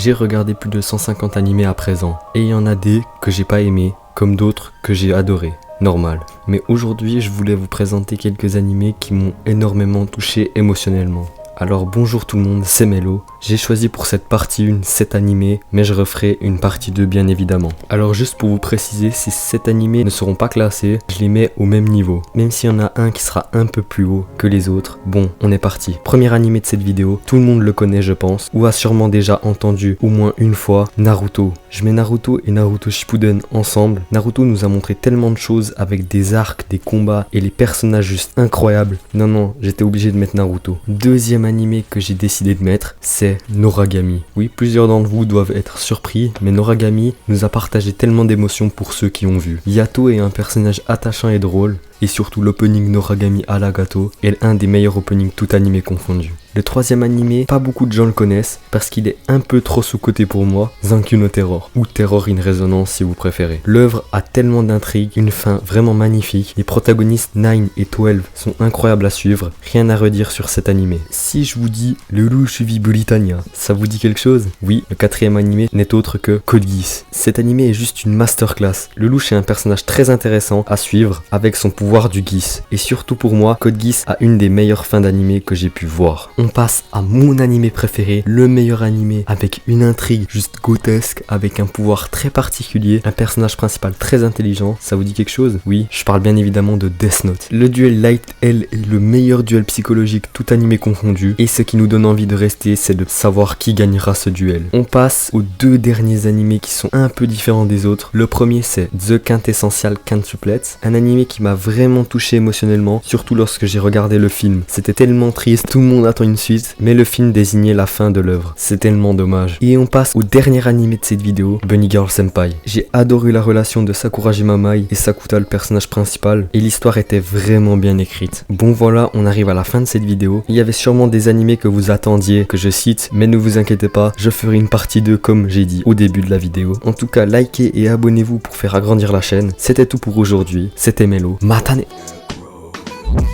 J'ai regardé plus de 150 animés à présent, et il y en a des que j'ai pas aimés, comme d'autres que j'ai adorés. Normal. Mais aujourd'hui, je voulais vous présenter quelques animés qui m'ont énormément touché émotionnellement. Alors bonjour tout le monde, c'est Mello. J'ai choisi pour cette partie 1 7 animés, mais je referai une partie 2 bien évidemment. Alors juste pour vous préciser, ces 7 animés ne seront pas classés, je les mets au même niveau. Même s'il y en a un qui sera un peu plus haut que les autres. Bon, on est parti. Premier animé de cette vidéo, tout le monde le connaît je pense, ou a sûrement déjà entendu au moins une fois, Naruto. Je mets Naruto et Naruto Shippuden ensemble. Naruto nous a montré tellement de choses avec des arcs, des combats et les personnages juste incroyables. Non, j'étais obligé de mettre Naruto. Deuxième animé que j'ai décidé de mettre, c'est Noragami. Oui, plusieurs d'entre vous doivent être surpris, mais Noragami nous a partagé tellement d'émotions pour ceux qui ont vu. Yato est un personnage attachant et drôle, et surtout l'opening Noragami Alagato est un des meilleurs openings tout animé confondu. Le troisième animé, pas beaucoup de gens le connaissent parce qu'il est un peu trop sous-coté pour moi, Zankyou no Terror, ou Terror in Resonance si vous préférez. L'œuvre a tellement d'intrigues, une fin vraiment magnifique, les protagonistes 9 et 12 sont incroyables à suivre, rien à redire sur cet animé. Si je vous dis Lelouch Suivi Britannia, ça vous dit quelque chose? Oui, le quatrième animé n'est autre que Code Geass. Cet animé est juste une masterclass. Lelouch est un personnage très intéressant à suivre avec son pouvoir du Geass. Et surtout pour moi, Code Geass a une des meilleures fins d'animé que j'ai pu voir. On passe à mon animé préféré, le meilleur animé, avec une intrigue juste grotesque, avec un pouvoir très particulier, un personnage principal très intelligent. Ça vous dit quelque chose? Oui, je parle bien évidemment de Death Note. Le duel Light L est le meilleur duel psychologique tout animé confondu, et ce qui nous donne envie de rester, c'est de savoir qui gagnera ce duel. On passe aux deux derniers animés qui sont un peu différents des autres. Le premier c'est The Quintessential Quintuplets, un animé qui m'a vraiment touché émotionnellement, surtout lorsque j'ai regardé le film. C'était tellement triste, tout le monde attend une suite, mais le film désignait la fin de l'œuvre. C'est tellement dommage. Et on passe au dernier animé de cette vidéo, Bunny Girl Senpai. J'ai adoré la relation de Sakurajima Mai et Sakuta, le personnage principal, et l'histoire était vraiment bien écrite. Bon voilà, on arrive à la fin de cette vidéo. Il y avait sûrement des animés que vous attendiez que je cite, mais ne vous inquiétez pas, je ferai une partie 2 comme j'ai dit au début de la vidéo. En tout cas, likez et abonnez-vous pour faire agrandir la chaîne. C'était tout pour aujourd'hui, c'était Mello. Matane!